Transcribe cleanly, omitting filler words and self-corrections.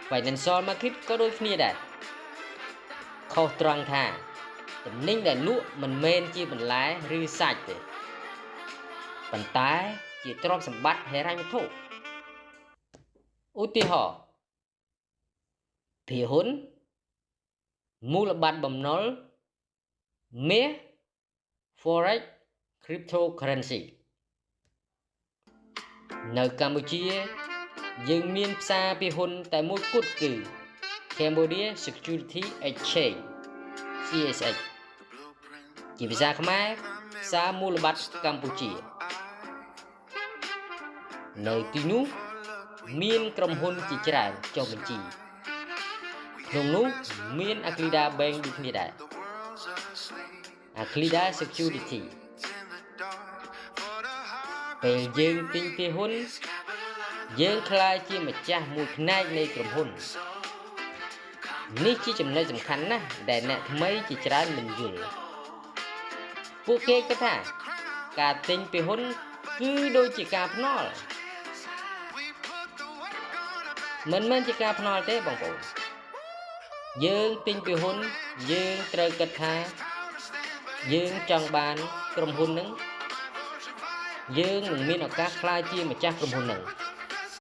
Financial market ក៏ដូចគ្នាដែរខុសត្រង់ថាទំនិញដែលលក់មិនមែនជាបន្លែឬសាច់ទេប៉ុន្តែជាទ្រព្យសម្បត្តិហិរញ្ញវត្ថុឧទាហរណ៍ភាគហ៊ុនមូលបត្របំណុលមាស Forex Cryptocurrency នៅកម្ពុជាយើងមានផ្សារភាគហ៊ុនតែមួយគត់គឺ Cambodia Security Exchange CSX ជាភាសាខ្មែរផ្សារមូលបត្រកម្ពុជានៅទីនោះមានក្រុមហ៊ុនជាច្រើនចុះបញ្ជីក្នុងនោះមាន Aklida Bank ដូចគ្នាដែរ Aklida Security ពេលយើងទិញភាគហ៊ុនយើងក្លាយជាម្ចាស់មួយផ្នែកនៃក្រុមហ៊ុននេះជាចំណុចសំខាន់ណាស់ដែលអ្នកថ្មីជាច្រើនមិនយល់ពួកគេគិតថាការទិញភាគហ៊ុនគឺដូចជាការភ្នាល់មិនមែនជាការភ្នាល់ទេបងប្អូនយើងទិញភាគហ៊ុនយើងត្រូវគិតថាយើងចង់បានក្រុមហ៊ុនហ្នឹងយើងនឹងមានឱកាសក្លាយជាម្ចាស់ក្រុមហ៊ុនហ្នឹង